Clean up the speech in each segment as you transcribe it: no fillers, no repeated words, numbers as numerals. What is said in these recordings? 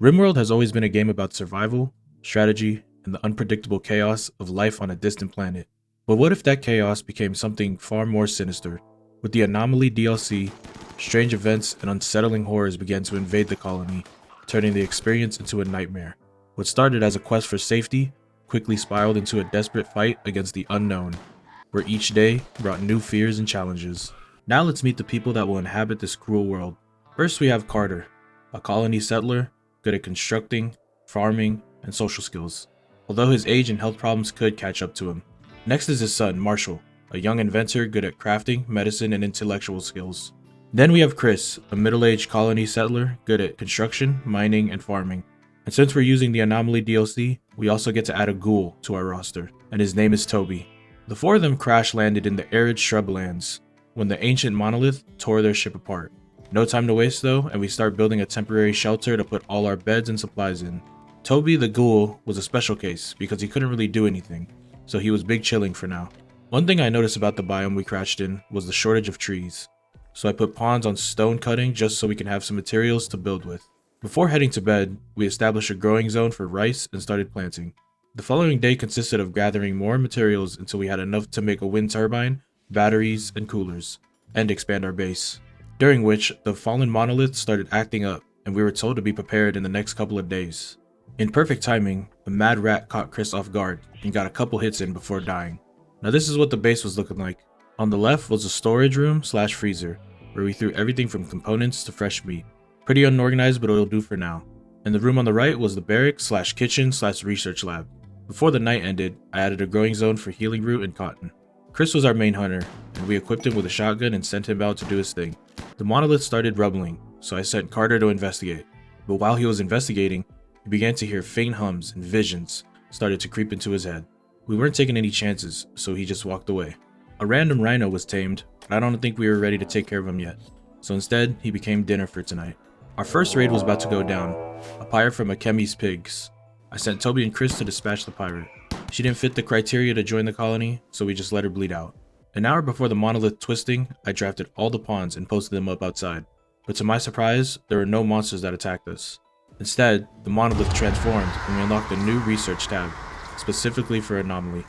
Rimworld has always been a game about survival, strategy, and the unpredictable chaos of life on a distant planet. But what if that chaos became something far more sinister? With the Anomaly DLC, strange events and unsettling horrors began to invade the colony, turning the experience into a nightmare. What started as a quest for safety quickly spiraled into a desperate fight against the unknown, where each day brought new fears and challenges. Now let's meet the people that will inhabit this cruel world. First we have Carter, a colony settler good at constructing, farming, and social skills, although his age and health problems could catch up to him. Next is his son, Marshall, a young inventor good at crafting, medicine, and intellectual skills. Then we have Chris, a middle-aged colony settler good at construction, mining, and farming. And since we're using the Anomaly DLC, we also get to add a ghoul to our roster, and his name is Toby. The four of them crash-landed in the arid shrublands when the ancient monolith tore their ship apart. No time to waste though, and we start building a temporary shelter to put all our beds and supplies in. Toby the ghoul was a special case because he couldn't really do anything, so he was big chilling for now. One thing I noticed about the biome we crashed in was the shortage of trees, so I put pawns on stone cutting just so we can have some materials to build with. Before heading to bed, we established a growing zone for rice and started planting. The following day consisted of gathering more materials until we had enough to make a wind turbine, batteries, and coolers, and expand our base. During which, the fallen monolith started acting up, and we were told to be prepared in the next couple of days. In perfect timing, a mad rat caught Chris off guard and got a couple hits in before dying. Now this is what the base was looking like. On the left was a storage room / freezer, where we threw everything from components to fresh meat. Pretty unorganized, but it'll do for now. And the room on the right was the barracks / kitchen / research lab. Before the night ended, I added a growing zone for healing root and cotton. Chris was our main hunter, and we equipped him with a shotgun and sent him out to do his thing. The monolith started rumbling, so I sent Carter to investigate. But while he was investigating, he began to hear faint hums and visions started to creep into his head. We weren't taking any chances, so he just walked away. A random rhino was tamed, but I don't think we were ready to take care of him yet, so instead he became dinner for tonight. Our first raid was about to go down, a pirate from Akemi's pigs. I sent Toby and Chris to dispatch the pirate. She didn't fit the criteria to join the colony, so we just let her bleed out. An hour before the monolith twisting, I drafted all the pawns and posted them up outside. But to my surprise, there were no monsters that attacked us. Instead, the monolith transformed and we unlocked a new research tab, specifically for Anomaly.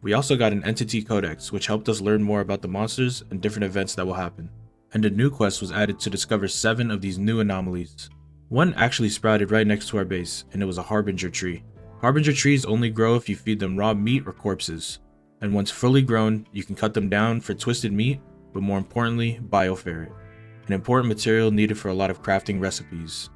We also got an entity codex, which helped us learn more about the monsters and different events that will happen. And a new quest was added to discover 7 of these new anomalies. One actually sprouted right next to our base, and it was a harbinger tree. Harbinger trees only grow if you feed them raw meat or corpses, and once fully grown, you can cut them down for twisted meat, but more importantly, bioferrit, an important material needed for a lot of crafting recipes.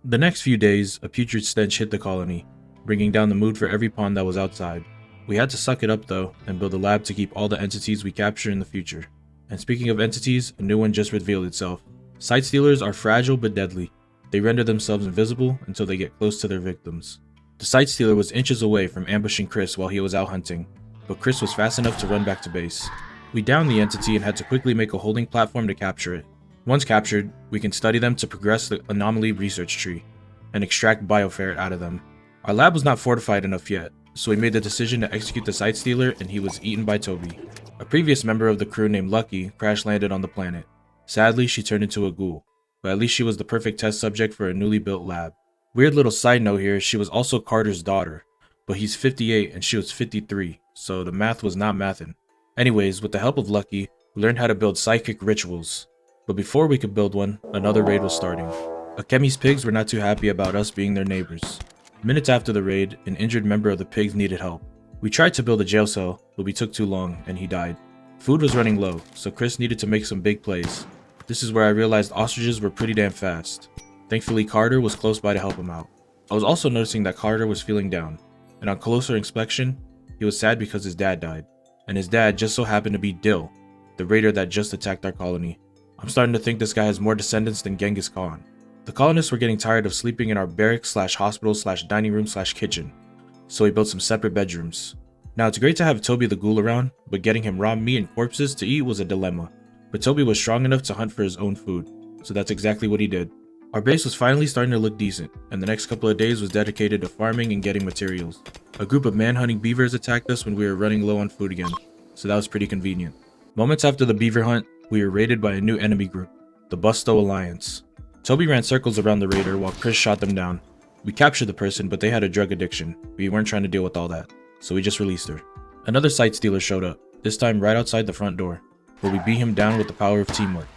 The next few days, a putrid stench hit the colony, bringing down the mood for every pawn that was outside. We had to suck it up though, and build a lab to keep all the entities we capture in the future. And speaking of entities, a new one just revealed itself. Sight stealers are fragile but deadly. They render themselves invisible until they get close to their victims. The sight stealer was inches away from ambushing Chris while he was out hunting, but Chris was fast enough to run back to base. We downed the entity and had to quickly make a holding platform to capture it. Once captured, we can study them to progress the Anomaly research tree, and extract bioferrit out of them. Our lab was not fortified enough yet, so we made the decision to execute the sight stealer and he was eaten by Toby. A previous member of the crew named Lucky crash landed on the planet. Sadly, she turned into a ghoul, but at least she was the perfect test subject for a newly built lab. Weird little side note here, she was also Carter's daughter, but he's 58 and she was 53, so the math was not mathin'. Anyways, with the help of Lucky, we learned how to build psychic rituals. But before we could build one, another raid was starting. Akemi's pigs were not too happy about us being their neighbors. Minutes after the raid, an injured member of the pigs needed help. We tried to build a jail cell, but we took too long and he died. Food was running low, so Chris needed to make some big plays. This is where I realized ostriches were pretty damn fast. Thankfully, Carter was close by to help him out. I was also noticing that Carter was feeling down, and on closer inspection, he was sad because his dad died. And his dad just so happened to be Dill, the raider that just attacked our colony. I'm starting to think this guy has more descendants than Genghis Khan. The colonists were getting tired of sleeping in our barracks / hospital / dining room / kitchen, so we built some separate bedrooms. Now it's great to have Toby the ghoul around, but getting him raw meat and corpses to eat was a dilemma. But Toby was strong enough to hunt for his own food, so that's exactly what he did. Our base was finally starting to look decent, and the next couple of days was dedicated to farming and getting materials. A group of man-hunting beavers attacked us when we were running low on food again, so that was pretty convenient. Moments after the beaver hunt, we were raided by a new enemy group, the Busto Alliance. Toby ran circles around the raider while Chris shot them down. We captured the person, but they had a drug addiction. We weren't trying to deal with all that, so we just released her. Another site stealer showed up, this time right outside the front door, where we beat him down with the power of teamwork.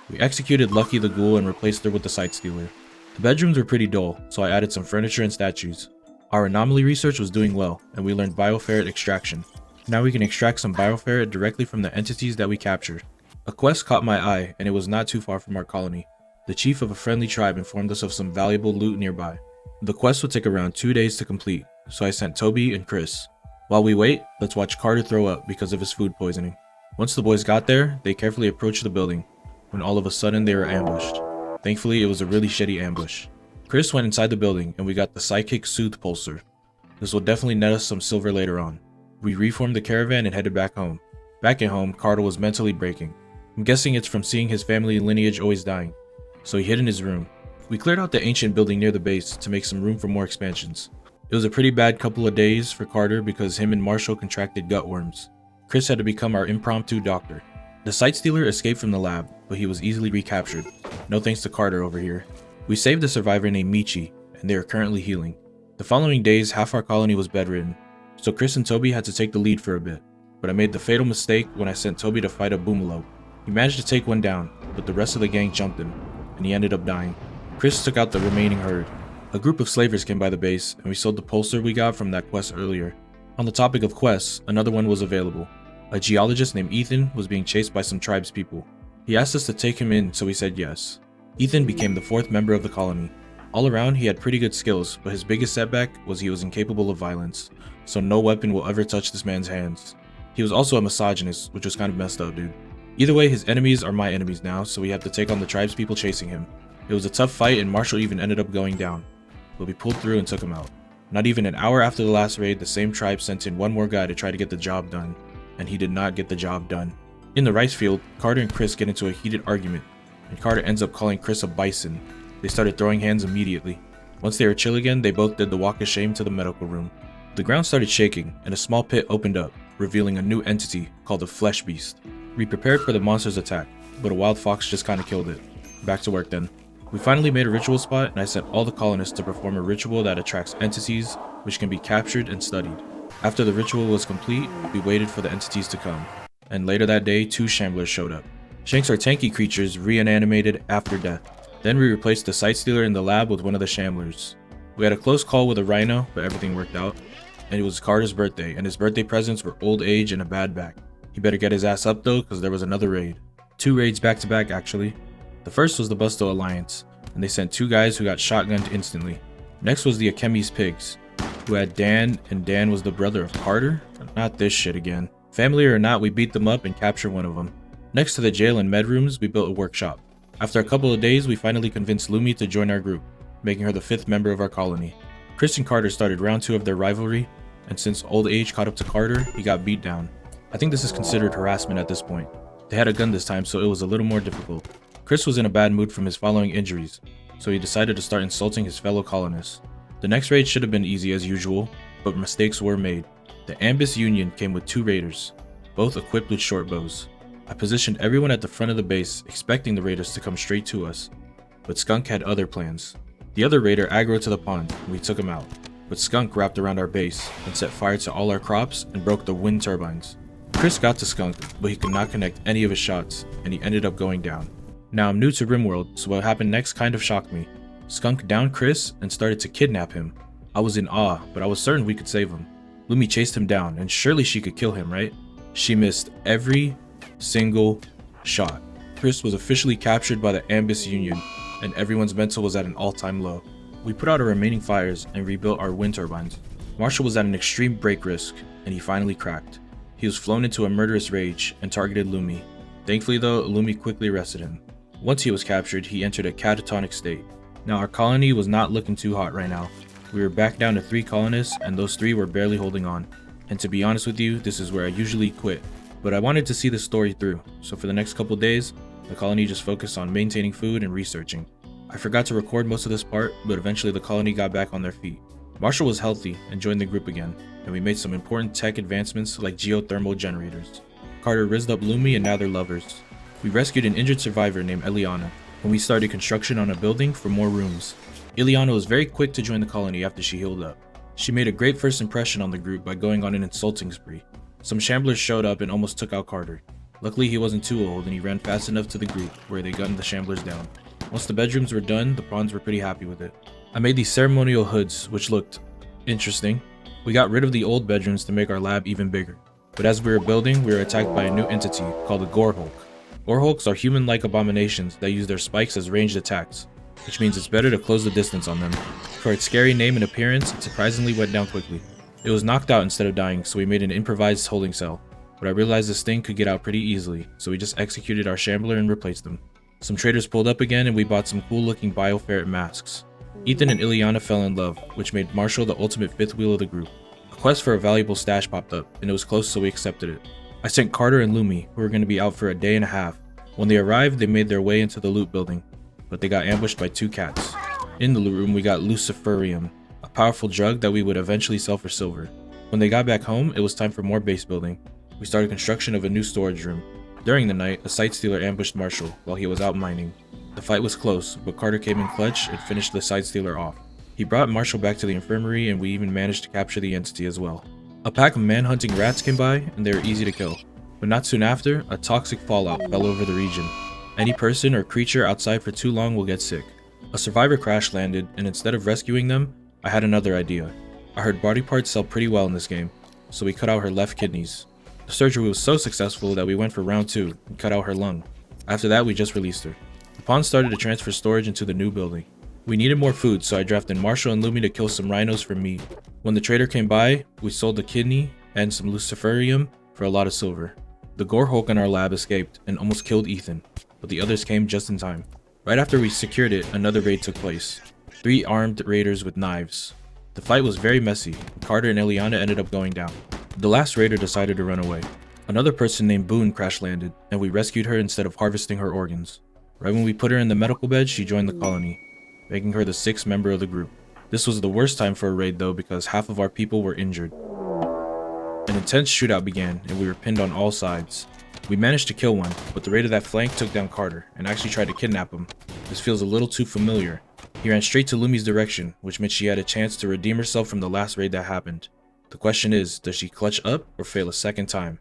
We executed Lucky the Ghoul and replaced her with the site stealer. The bedrooms were pretty dull, so I added some furniture and statues. Our anomaly research was doing well, and we learned bioferret extraction. Now we can extract some bioferret directly from the entities that we captured. A quest caught my eye, and it was not too far from our colony. The chief of a friendly tribe informed us of some valuable loot nearby. The quest would take around 2 days to complete, so I sent Toby and Chris. While we wait, let's watch Carter throw up because of his food poisoning. Once the boys got there, they carefully approached the building, when all of a sudden they were ambushed. Thankfully, it was a really shitty ambush. Chris went inside the building and we got the Psychic Soothe Pulsar. This will definitely net us some silver later on. We reformed the caravan and headed back home. Back at home, Carter was mentally breaking. I'm guessing it's from seeing his family lineage always dying, so he hid in his room. We cleared out the ancient building near the base to make some room for more expansions. It was a pretty bad couple of days for Carter because him and Marshall contracted gut worms. Chris had to become our impromptu doctor. The site stealer escaped from the lab, but he was easily recaptured. No thanks to Carter over here. We saved a survivor named Michi, and they are currently healing. The following days, half our colony was bedridden, so Chris and Toby had to take the lead for a bit. But I made the fatal mistake when I sent Toby to fight a boomalope. He managed to take one down, but the rest of the gang jumped him, and he ended up dying. Chris took out the remaining herd. A group of slavers came by the base, and we sold the pulsar we got from that quest earlier. On the topic of quests, another one was available. A geologist named Ethan was being chased by some tribespeople. He asked us to take him in, so we said yes. Ethan became the 4th member of the colony. All around, he had pretty good skills, but his biggest setback was he was incapable of violence, so no weapon will ever touch this man's hands. He was also a misogynist, which was kind of messed up, dude. Either way, his enemies are my enemies now, so we have to take on the tribespeople chasing him. It was a tough fight and Marshall even ended up going down, but we pulled through and took him out. Not even an hour after the last raid, the same tribe sent in one more guy to try to get the job done, and he did not get the job done. In the rice field, Carter and Chris get into a heated argument, and Carter ends up calling Chris a bison. They started throwing hands immediately. Once they were chill again, they both did the walk of shame to the medical room. The ground started shaking, and a small pit opened up, revealing a new entity called the Flesh Beast. We prepared for the monster's attack, but a wild fox just kinda killed it. Back to work then. We finally made a ritual spot, and I sent all the colonists to perform a ritual that attracts entities which can be captured and studied. After the ritual was complete, we waited for the entities to come, and later that day, 2 shamblers showed up. Shanks are tanky creatures reanimated after death. Then we replaced the site stealer in the lab with one of the shamblers. We had a close call with a rhino, but everything worked out. And it was Carter's birthday, and his birthday presents were old age and a bad back. He better get his ass up though, cause there was another raid. 2 raids back to back actually. The first was the Busto Alliance, and they sent 2 guys who got shotgunned instantly. Next was the Akemi's Pigs, who had Dan, and Dan was the brother of Carter? Not this shit again. Family or not, we beat them up and captured one of them. Next to the jail and med rooms, we built a workshop. After a couple of days, we finally convinced Lumi to join our group, making her the 5th member of our colony. Chris and Carter started round 2 of their rivalry, and since old age caught up to Carter, he got beat down. I think this is considered harassment at this point. They had a gun this time, so it was a little more difficult. Chris was in a bad mood from his following injuries, so he decided to start insulting his fellow colonists. The next raid should have been easy as usual, but mistakes were made. The Ambus Union came with 2 raiders, both equipped with short bows. I positioned everyone at the front of the base, expecting the raiders to come straight to us, but Skunk had other plans. The other raider aggroed to the pond, and we took him out, but Skunk wrapped around our base and set fire to all our crops and broke the wind turbines. Chris got to Skunk, but he could not connect any of his shots, and he ended up going down. Now I'm new to Rimworld, so what happened next kind of shocked me. Skunk downed Chris and started to kidnap him. I was in awe, but I was certain we could save him. Lumi chased him down, and surely she could kill him, right? She missed every single shot. Chris was officially captured by the Ambus Union, and everyone's mental was at an all-time low. We put out our remaining fires and rebuilt our wind turbines. Marshall was at an extreme break risk, and he finally cracked. He was flown into a murderous rage and targeted Lumi. Thankfully though, Lumi quickly arrested him. Once he was captured, he entered a catatonic state. Now our colony was not looking too hot right now. We were back down to 3 colonists, and those 3 were barely holding on. And to be honest with you, this is where I usually quit. But I wanted to see the story through, so for the next couple days, the colony just focused on maintaining food and researching. I forgot to record most of this part, but eventually the colony got back on their feet. Marshall was healthy and joined the group again, and we made some important tech advancements like geothermal generators. Carter rizzed up Lumi and now they're lovers. We rescued an injured survivor named Eliana. and we started construction on a building for more rooms. Ileana was very quick to join the colony after she healed up. She made a great first impression on the group by going on an insulting spree. Some shamblers showed up and almost took out Carter. Luckily he wasn't too old and he ran fast enough to the group where they gunned the shamblers down. Once the bedrooms were done, the pawns were pretty happy with it. I made these ceremonial hoods which looked interesting. We got rid of the old bedrooms to make our lab even bigger. But as we were building, we were attacked by a new entity called the Gore Hulk. Gore Hulks are human-like abominations that use their spikes as ranged attacks, which means it's better to close the distance on them. For its scary name and appearance, it surprisingly went down quickly. It was knocked out instead of dying, so we made an improvised holding cell. But I realized this thing could get out pretty easily, so we just executed our shambler and replaced them. Some traders pulled up again and we bought some cool looking bioferret masks. Ethan and Ileana fell in love, which made Marshall the ultimate fifth wheel of the group. A quest for a valuable stash popped up, and it was close, so we accepted it. I sent Carter and Lumi, who were going to be out for a day and a half. When they arrived, they made their way into the loot building, but they got ambushed by two cats. In the loot room, we got luciferium, a powerful drug that we would eventually sell for silver. When they got back home, it was time for more base building. We started construction of a new storage room. During the night, a site stealer ambushed Marshall while he was out mining. The fight was close, but Carter came in clutch and finished the side stealer off. He brought Marshall back to the infirmary and we even managed to capture the entity as well. A pack of man-hunting rats came by and they were easy to kill. But not soon after, a toxic fallout fell over the region. Any person or creature outside for too long will get sick. A survivor crash landed and instead of rescuing them, I had another idea. I heard body parts sell pretty well in this game, so we cut out her left kidneys. The surgery was so successful that we went for round 2 and cut out her lung. After that, we just released her. The pawn started to transfer storage into the new building. We needed more food, so I drafted Marshall and Lumi to kill some rhinos for meat. When the trader came by, we sold the kidney and some luciferium for a lot of silver. The Gore Hulk in our lab escaped and almost killed Ethan, but the others came just in time. Right after we secured it, another raid took place. 3 armed raiders with knives. The fight was very messy, and Carter and Ileana ended up going down. The last raider decided to run away. Another person named Boone crash landed, and we rescued her instead of harvesting her organs. Right when we put her in the medical bed, she joined the colony, making her the 6th member of the group. This was the worst time for a raid though, because half of our people were injured. An intense shootout began, and we were pinned on all sides. We managed to kill one, but the raider that flanked took down Carter, and actually tried to kidnap him. This feels a little too familiar. He ran straight to Lumi's direction, which meant she had a chance to redeem herself from the last raid that happened. The question is, does she clutch up or fail a second time?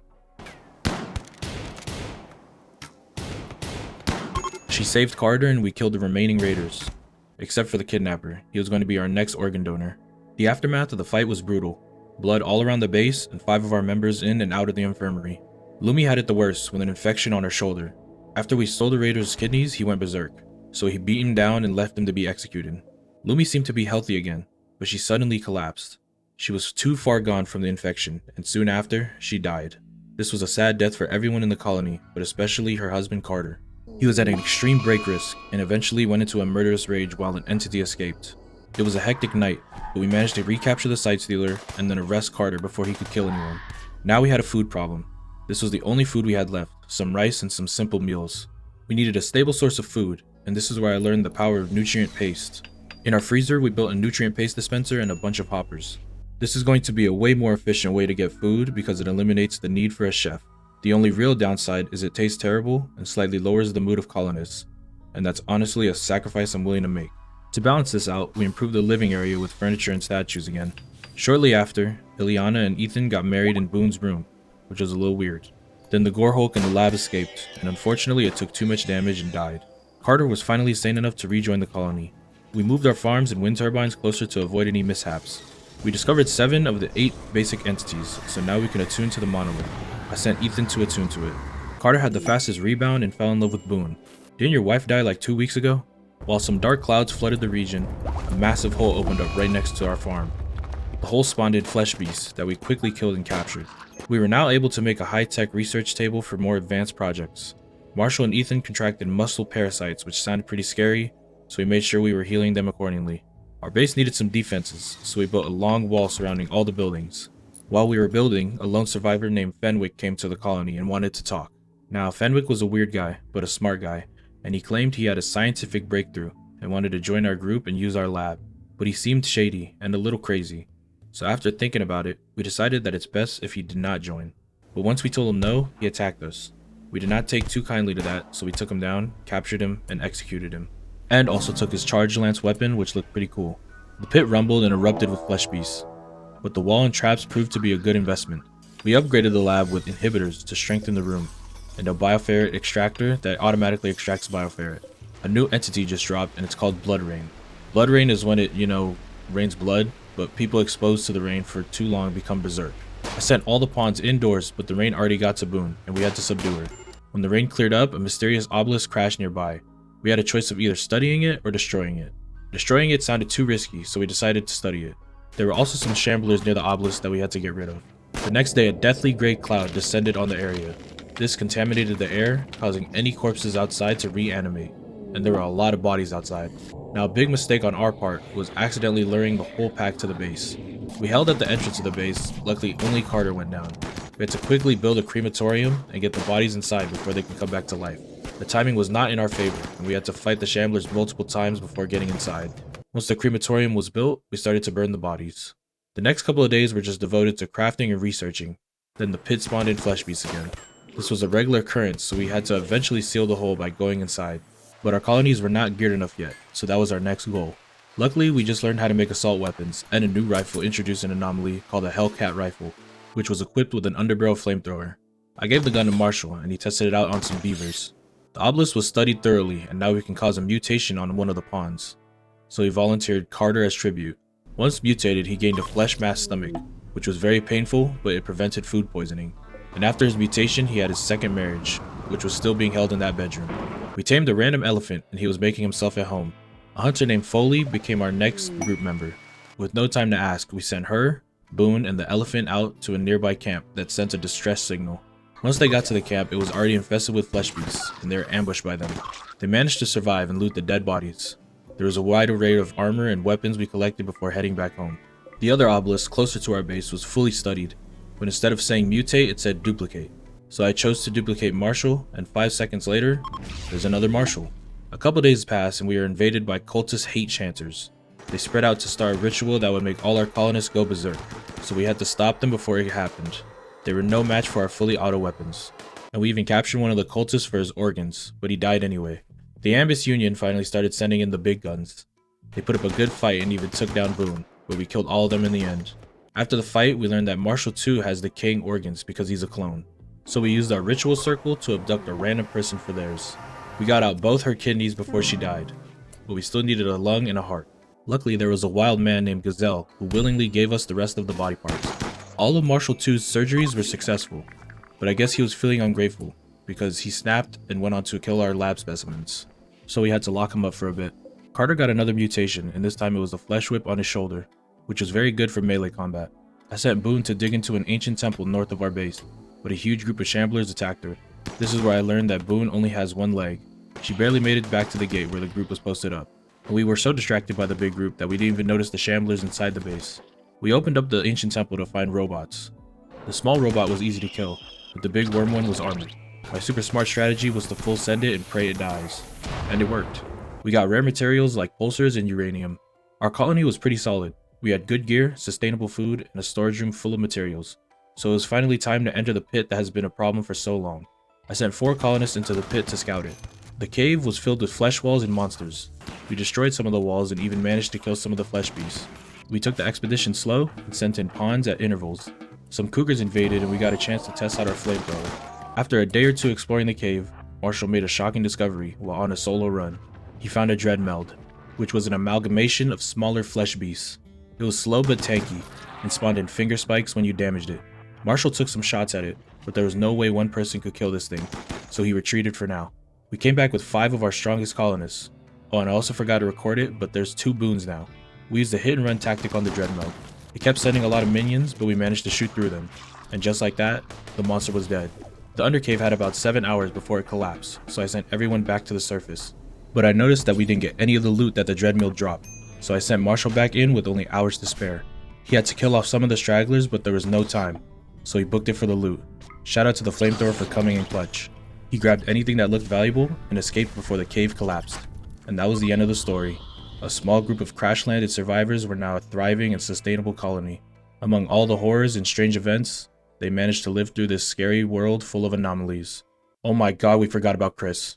She saved Carter and we killed the remaining raiders. Except for the kidnapper, he was going to be our next organ donor. The aftermath of the fight was brutal. Blood all around the base and 5 of our members in and out of the infirmary. Lumi had it the worst with an infection on her shoulder. After we stole the raider's kidneys, he went berserk, so he beat him down and left him to be executed. Lumi seemed to be healthy again, but she suddenly collapsed. She was too far gone from the infection, and soon after, she died. This was a sad death for everyone in the colony, but especially her husband Carter. He was at an extreme break risk, and eventually went into a murderous rage while an entity escaped. It was a hectic night, but we managed to recapture the site stealer and then arrest Carter before he could kill anyone. Now we had a food problem. This was the only food we had left, some rice and some simple meals. We needed a stable source of food, and this is where I learned the power of nutrient paste. In our freezer, we built a nutrient paste dispenser and a bunch of hoppers. This is going to be a way more efficient way to get food because it eliminates the need for a chef. The only real downside is it tastes terrible and slightly lowers the mood of colonists, and that's honestly a sacrifice I'm willing to make. To balance this out, we improved the living area with furniture and statues again. Shortly after, Ileana and Ethan got married in Boone's room, which was a little weird. Then the Gore Hulk in the lab escaped, and unfortunately it took too much damage and died. Carter was finally sane enough to rejoin the colony. We moved our farms and wind turbines closer to avoid any mishaps. We discovered 7 of the 8 basic entities, so now we can attune to the monolith. I sent Ethan to attune to it. Carter had the fastest rebound and fell in love with Boone. Didn't your wife die like 2 weeks ago? While some dark clouds flooded the region, a massive hole opened up right next to our farm. The hole spawned in flesh beasts that we quickly killed and captured. We were now able to make a high-tech research table for more advanced projects. Marshall and Ethan contracted muscle parasites, which sounded pretty scary, so we made sure we were healing them accordingly. Our base needed some defenses, so we built a long wall surrounding all the buildings. While we were building, a lone survivor named Fenwick came to the colony and wanted to talk. Now, Fenwick was a weird guy, but a smart guy, and he claimed he had a scientific breakthrough and wanted to join our group and use our lab. But he seemed shady and a little crazy. So after thinking about it, we decided that it's best if he did not join. But once we told him no, he attacked us. We did not take too kindly to that, so we took him down, captured him, and executed him. And also took his charge lance weapon, which looked pretty cool. The pit rumbled and erupted with flesh beasts, but the wall and traps proved to be a good investment. We upgraded the lab with inhibitors to strengthen the room, and a bioferret extractor that automatically extracts bioferret. A new entity just dropped, and it's called Blood Rain. Blood Rain is when it, rains blood, but people exposed to the rain for too long become berserk. I sent all the pawns indoors, but the rain already got to Boone, and we had to subdue her. When the rain cleared up, a mysterious obelisk crashed nearby. We had a choice of either studying it or destroying it. Destroying it sounded too risky, so we decided to study it. There were also some shamblers near the obelisk that we had to get rid of. The next day, a deathly gray cloud descended on the area. This contaminated the air, causing any corpses outside to reanimate, and there were a lot of bodies outside. Now, a big mistake on our part was accidentally luring the whole pack to the base. We held at the entrance of the base. Luckily, only Carter went down. We had to quickly build a crematorium and get the bodies inside before they could come back to life. The timing was not in our favor, and we had to fight the shamblers multiple times before getting inside. Once the crematorium was built, we started to burn the bodies. The next couple of days were just devoted to crafting and researching. Then the pit spawned in flesh beasts again. This was a regular occurrence, so we had to eventually seal the hole by going inside. But our colonies were not geared enough yet, so that was our next goal. Luckily, we just learned how to make assault weapons, and a new rifle introduced an anomaly called a Hellcat rifle, which was equipped with an underbarrel flamethrower. I gave the gun to Marshall, and he tested it out on some beavers. The obelisk was studied thoroughly, and now we can cause a mutation on one of the pawns. So he volunteered Carter as tribute. Once mutated, he gained a flesh-mass stomach, which was very painful, but it prevented food poisoning. And after his mutation, he had his second marriage, which was still being held in that bedroom. We tamed a random elephant, and he was making himself at home. A hunter named Foley became our next group member. With no time to ask, we sent her, Boone, and the elephant out to a nearby camp that sent a distress signal. Once they got to the camp, it was already infested with flesh beasts, and they were ambushed by them. They managed to survive and loot the dead bodies. There was a wide array of armor and weapons we collected before heading back home. The other obelisk closer to our base was fully studied, but instead of saying mutate, it said duplicate. So I chose to duplicate Marshall, and 5 seconds later, there's another Marshall. A couple days passed and we were invaded by cultist hate chanters. They spread out to start a ritual that would make all our colonists go berserk, so we had to stop them before it happened. They were no match for our fully auto weapons, and we even captured one of the cultists for his organs, but he died anyway. The Ambus Union finally started sending in the big guns. They put up a good fight and even took down Boone, but we killed all of them in the end. After the fight, we learned that Marshall too has decaying organs because he's a clone. So we used our ritual circle to abduct a random person for theirs. We got out both her kidneys before she died, but we still needed a lung and a heart. Luckily, there was a wild man named Gazelle who willingly gave us the rest of the body parts. All of Marshall II's surgeries were successful, but I guess he was feeling ungrateful because he snapped and went on to kill our lab specimens. So we had to lock him up for a bit. Carter got another mutation, and this time it was a flesh whip on his shoulder, which was very good for melee combat. I sent Boone to dig into an ancient temple north of our base, but a huge group of shamblers attacked her. This is where I learned that Boone only has one leg. She barely made it back to the gate where the group was posted up, and we were so distracted by the big group that we didn't even notice the shamblers inside the base. We opened up the ancient temple to find robots. The small robot was easy to kill, but the big worm one was armored. My super smart strategy was to full send it and pray it dies. And it worked. We got rare materials like pulsars and uranium. Our colony was pretty solid. We had good gear, sustainable food, and a storage room full of materials. So it was finally time to enter the pit that has been a problem for so long. I sent 4 colonists into the pit to scout it. The cave was filled with flesh walls and monsters. We destroyed some of the walls and even managed to kill some of the flesh beasts. We took the expedition slow and sent in pawns at intervals. Some cougars invaded and we got a chance to test out our flamethrower. After a day or two exploring the cave, Marshall made a shocking discovery while on a solo run. He found a dreadmeld, which was an amalgamation of smaller flesh beasts. It was slow but tanky, and spawned in finger spikes when you damaged it. Marshall took some shots at it, but there was no way one person could kill this thing, so he retreated for now. We came back with 5 of our strongest colonists. Oh, and I also forgot to record it, but there's 2 boons now. We used a hit and run tactic on the dreadmeld. It kept sending a lot of minions, but we managed to shoot through them. And just like that, the monster was dead. The undercave had about 7 hours before it collapsed, so I sent everyone back to the surface. But I noticed that we didn't get any of the loot that the dreadmill dropped, so I sent Marshall back in with only hours to spare. He had to kill off some of the stragglers, but there was no time, so he booked it for the loot. Shout out to the flamethrower for coming in clutch. He grabbed anything that looked valuable and escaped before the cave collapsed. And that was the end of the story. A small group of crash-landed survivors were now a thriving and sustainable colony. Among all the horrors and strange events, they managed to live through this scary world full of anomalies. Oh my god, we forgot about Chris.